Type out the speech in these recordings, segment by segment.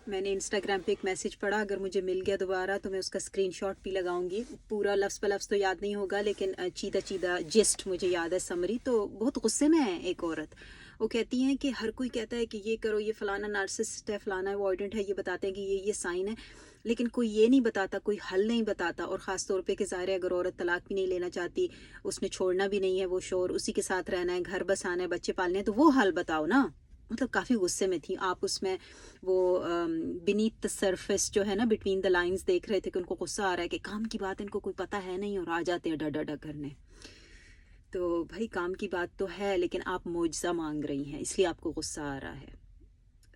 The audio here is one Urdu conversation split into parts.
میں نے انسٹاگرام پہ ایک میسج پڑھا، اگر مجھے مل گیا دوبارہ تو میں اس کا اسکرین شاٹ بھی لگاؤں گی. پورا لفظ پہ لفظ تو یاد نہیں ہوگا، لیکن چیدہ چیدہ جسٹ مجھے یاد ہے، سمری. تو بہت غصے میں ہے ایک عورت. وہ کہتی ہیں کہ ہر کوئی کہتا ہے کہ یہ کرو، یہ فلانا نارسسسٹ ہے، فلانا اوائڈنٹ ہے، یہ بتاتے ہیں کہ یہ سائن ہے، لیکن کوئی یہ نہیں بتاتا، کوئی حل نہیں بتاتا. اور خاص طور پہ کہ ظاہر ہے اگر عورت طلاق بھی نہیں لینا چاہتی، اس نے چھوڑنا بھی نہیں ہے وہ شوہر، اسی کے ساتھ رہنا ہے، گھر بسانا ہے، بچے پالنے ہیں، تو وہ حل بتاؤ نا. مطلب کافی غصے میں تھی آپ. اس میں وہ بینیت دا سرفیس جو ہے نا، بٹوین دا لائنز دیکھ رہے تھے کہ ان کو غصہ آ رہا ہے کہ کام کی بات ان کو کوئی پتہ ہے نہیں اور آ جاتے ہیں ڈا ڈا ڈا کرنے. تو بھائی کام کی بات تو ہے، لیکن آپ معجزہ مانگ رہی ہیں، اس لیے آپ کو غصہ آ رہا ہے.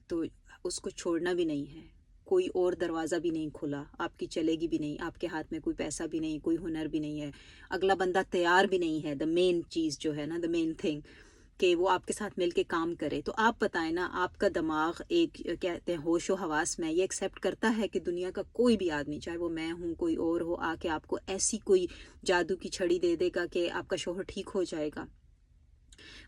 تو اس کو چھوڑنا بھی نہیں ہے. کوئی اور دروازہ بھی نہیں کھلا، آپ کی چلے گی بھی نہیں، آپ کے ہاتھ میں کوئی پیسہ بھی نہیں، کوئی ہنر بھی نہیں ہے، اگلا بندہ تیار بھی نہیں ہے. دا مین چیز جو ہے نا، دا مین تھنگ کہ وہ آپ کے ساتھ مل کے کام کرے. تو آپ بتائیں نا، آپ کا دماغ ایک کہتے ہیں ہوش و حواس میں یہ ایکسیپٹ کرتا ہے کہ دنیا کا کوئی بھی آدمی، چاہے وہ میں ہوں کوئی اور ہو، آ کے آپ کو ایسی کوئی جادو کی چھڑی دے دے گا کہ آپ کا شوہر ٹھیک ہو جائے گا.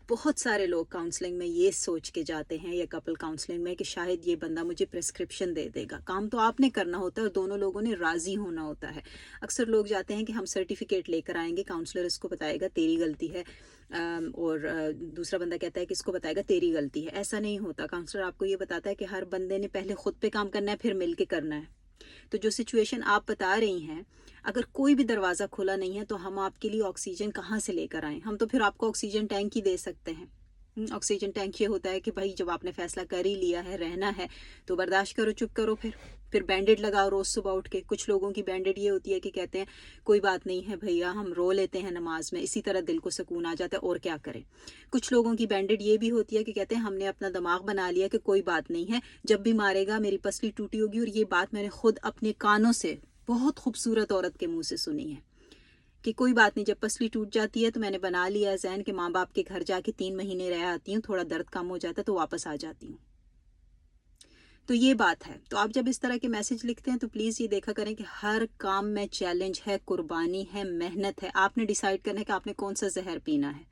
بہت سارے لوگ کاؤنسلنگ میں یہ سوچ کے جاتے ہیں، یا کپل کاؤنسلنگ میں، کہ شاید یہ بندہ مجھے پرسکرپشن دے دے گا. کام تو آپ نے کرنا ہوتا ہے اور دونوں لوگوں نے راضی ہونا ہوتا ہے. اکثر لوگ جاتے ہیں کہ ہم سرٹیفکیٹ لے کر آئیں گے، کاؤنسلر اس کو بتائے گا تیری غلطی ہے، اور دوسرا بندہ کہتا ہے کہ اس کو بتائے گا تیری غلطی ہے. ایسا نہیں ہوتا. کاؤنسلر آپ کو یہ بتاتا ہے کہ ہر بندے نے پہلے خود پہ کام کرنا ہے، پھر مل کے کرنا ہے. تو جو سچویشن آپ بتا رہی ہیں، اگر کوئی بھی دروازہ کھلا نہیں ہے تو ہم آپ کے لیے آکسیجن کہاں سے لے کر آئیں؟ ہم تو پھر آپ کو آکسیجن ٹینک ہی دے سکتے ہیں. آکسیجن ٹینک یہ ہوتا ہے کہ بھائی جب آپ نے فیصلہ کر ہی لیا ہے رہنا ہے تو برداشت کرو، چپ کرو. پھر بینڈیڈ لگاؤ روز صبح اٹھ کے. کچھ لوگوں کی بینڈیڈ یہ ہوتی ہے کہ کہتے ہیں کوئی بات نہیں ہے بھیا، ہم رو لیتے ہیں نماز میں، اسی طرح دل کو سکون آ جاتا ہے، اور کیا کریں. کچھ لوگوں کی بینڈیڈ یہ بھی ہوتی ہے کہ کہتے ہیں ہم نے اپنا دماغ بنا لیا کہ کوئی بات نہیں ہے، جب بھی مارے گا میری پسلی ٹوٹی ہوگی. اور یہ بات میں نے خود اپنے کانوں سے بہت خوبصورت عورت کے منہ سے سنی ہے کہ کوئی بات نہیں، جب پسلی ٹوٹ جاتی ہے تو میں نے بنا لیا ہے ذہن کہ ماں باپ کے گھر جا کے 3 مہینے رہ آتی ہوں، تھوڑا درد کم ہو جاتا ہے تو واپس آ جاتی ہوں. تو یہ بات ہے. تو آپ جب اس طرح کے میسج لکھتے ہیں تو پلیز یہ دیکھا کریں کہ ہر کام میں چیلنج ہے، قربانی ہے، محنت ہے. آپ نے ڈیسائیڈ کرنا ہے کہ آپ نے کون سا زہر پینا ہے.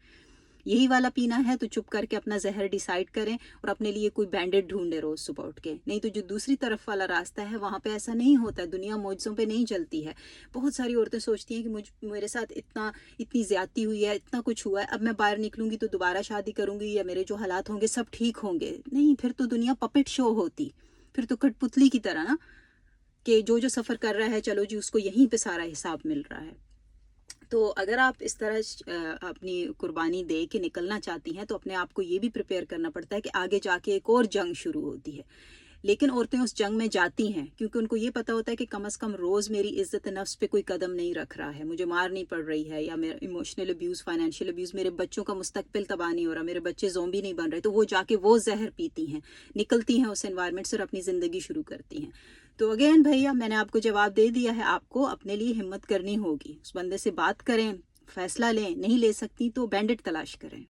یہی والا پینا ہے تو چپ کر کے اپنا زہر ڈیسائیڈ کریں اور اپنے لیے کوئی بینڈیڈ ڈھونڈے روز صبح اٹھ کے. نہیں تو جو دوسری طرف والا راستہ ہے وہاں پہ ایسا نہیں ہوتا ہے. دنیا معجزوں پہ نہیں چلتی ہے. بہت ساری عورتیں سوچتی ہیں کہ میرے ساتھ اتنی زیادتی ہوئی ہے، اتنا کچھ ہوا ہے، اب میں باہر نکلوں گی تو دوبارہ شادی کروں گی یا میرے جو حالات ہوں گے سب ٹھیک ہوں گے. نہیں، پھر تو دنیا پپٹ شو ہوتی، پھر تو کٹ پتلی کی طرح نا، کہ جو سفر کر رہا ہے چلو جی اس کو یہیں پہ سارا حساب مل رہا ہے. تو اگر آپ اس طرح اپنی قربانی دے کے نکلنا چاہتی ہیں تو اپنے آپ کو یہ بھی پریپیئر کرنا پڑتا ہے کہ آگے جا کے ایک اور جنگ شروع ہوتی ہے. لیکن عورتیں اس جنگ میں جاتی ہیں کیونکہ ان کو یہ پتہ ہوتا ہے کہ کم از کم روز میری عزت نفس پہ کوئی قدم نہیں رکھ رہا ہے، مجھے مار نہیں پڑ رہی ہے، یا میرا ایموشنل ابیوز، فائنینشیل ابیوز، میرے بچوں کا مستقبل تباہ نہیں ہو رہا، میرے بچے زومبی نہیں بن رہے. تو وہ جا کے وہ زہر پیتی ہیں، نکلتی ہیں اس انوائرمنٹ سے اور اپنی زندگی شروع کرتی ہیں. تو اگین بھیا میں نے آپ کو جواب دے دیا ہے، آپ کو اپنے لیے ہمت کرنی ہوگی. اس بندے سے بات کریں، فیصلہ لیں. نہیں لے سکتی تو بینڈٹ تلاش کریں.